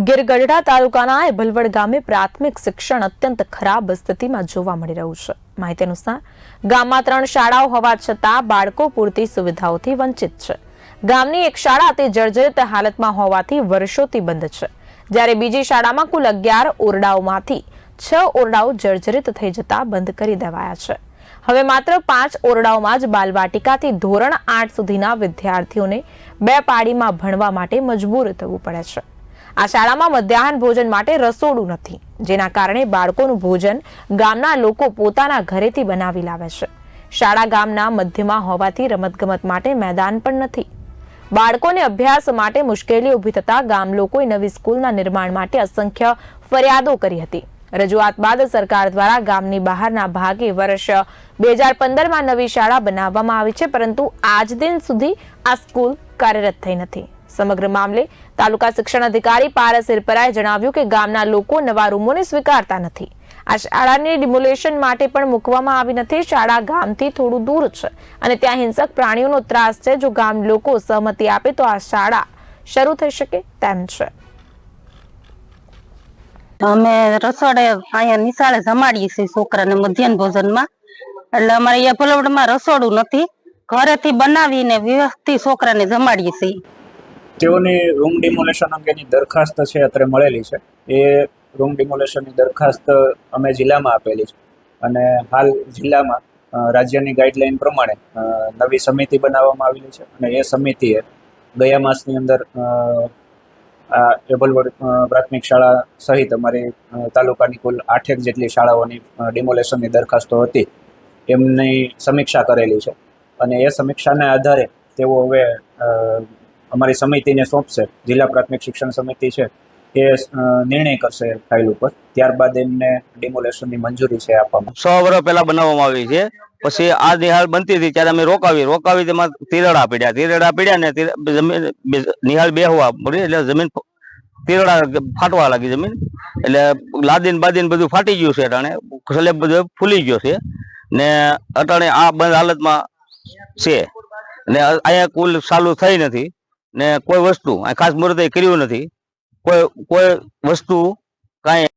ગીર ગઢડા તાલુકાના એભલવડ ગામે પ્રાથમિક શિક્ષણ અત્યંત ખરાબ સ્થિતિમાં જોવા મળી રહ્યું છે। માહિતી અનુસાર ગામમાં 3 શાળાઓ હોવા છતાં બાળકો પૂરતી સુવિધાઓથી વંચિત છે। ગામની એક શાળા તે જર્જરિત હાલતમાં હોવાથી વર્ષોથી બંધ છે, જ્યારે બીજી શાળામાં કુલ 11 ઓરડાઓમાંથી 6 ઓરડાઓ જર્જરિત થઈ જતા બંધ કરી દેવાયા છે। હવે માત્ર 5 ઓરડાઓમાં જ બાલવાટિકાથી ધોરણ 8 સુધીના વિદ્યાર્થીઓને 2 પાળીમાં ભણવા માટે મજબૂર થવું પડે છે। આ શાળામાં મધ્યાહન ભોજન માટે રસોડું નથી, જેના કારણે બાળકોનું ભોજન ગામના લોકો પોતાના ઘરેથી બનાવી લાવે છે। શાળા ગામના મધ્યમાં હોવાથી રમતગમત માટે મેદાન પણ નથી। બાળકોને અભ્યાસ માટે મુશ્કેલી ઊભી થતા ગામ લોકોએ નવી સ્કૂલના નિર્માણ માટે અસંખ્ય ફરિયાદો કરી હતી। રજૂઆત બાદ સરકાર દ્વારા ગામની બહારના ભાગે વર્ષ 2015માં નવી શાળા બનાવવામાં આવી છે, પરંતુ આજ દિન સુધી આ સ્કૂલ કાર્યરત થઈ નથી। સમગ્ર મામલે તાલુકા શિક્ષણ અધિકારી પારસ હિરપરાએ જણાવ્યું કે ગામના લોકો નવા રૂમોને સ્વીકારતા નથી। આ શાળાની ડિમોલેશન માટે પણ મૂકવામાં આવી નથી। શાળા ગામથી થોડું દૂર છે અને ત્યાં હિંસક પ્રાણીઓનો ત્રાસ છે। જો ગામ લોકો સહમતિ આપે તો આ શાળા શરૂ થઈ શકે તેમ છે। અમે રસોડે અહીંયા નિશાળે જમાડીએ છીએ છોકરાને મધ્યાહન ભોજનમાં, એટલે અમારે અહીંયા ભલવડમાં રસોડું નથી, ઘરેથી બનાવીને વ્યવસ્થિત છોકરાને જમાડીએ છીએ। તેઓની રૂમ ડિમોલેશન અંગેની દરખાસ્ત છે અત્રે મળેલી છે। એ રૂમ ડિમોલેશનની દરખાસ્ત અમે જિલ્લામાં આપેલી છે અને હાલ જિલ્લામાં રાજ્યની ગાઈડલાઈન પ્રમાણે નવી સમિતિ બનાવવામાં આવેલી છે અને એ સમિતિએ ગયા માસની અંદર આ એભલવડ પ્રાથમિક શાળા સહિત અમારી તાલુકાની કુલ 8 જેટલી શાળાઓની ડિમોલેશનની દરખાસ્તો હતી, એમની સમીક્ષા કરેલી છે અને એ સમીક્ષાના આધારે તેઓ હવે અમારી સમિતિને સોંપશે। જિલ્લા પ્રાથમિક શિક્ષણ સમિતિ છે એ નિર્ણય કરશે ફાઇલ ઉપર, ત્યારબાદ એમને ડિમોલેશનની મંજૂરી છે આપવામાં। 100 વર્ષ પહેલા બનાવવામાં આવી છે, પછી આ નિહાળ બનતી હતી ત્યારે અમે રોકાવી તેમાં તીરડા પડ્યા ને જમીન નિહાળ બેહવા મળી, એટલે જમીન તીરડા ફાટવા લાગી જમીન, એટલે લાદીન બાદીન બધું ફાટી ગયું છે। અટાણે સ્લેબ બધું ફૂલી ગયો છે ને અટાણે આ બંધ હાલતમાં છે ને અહીંયા કુલ ચાલુ થઈ નથી ને કોઈ વસ્તુ ખાસ મુહૂર્તે કર્યું નથી, કોઈ વસ્તુ કાંઈ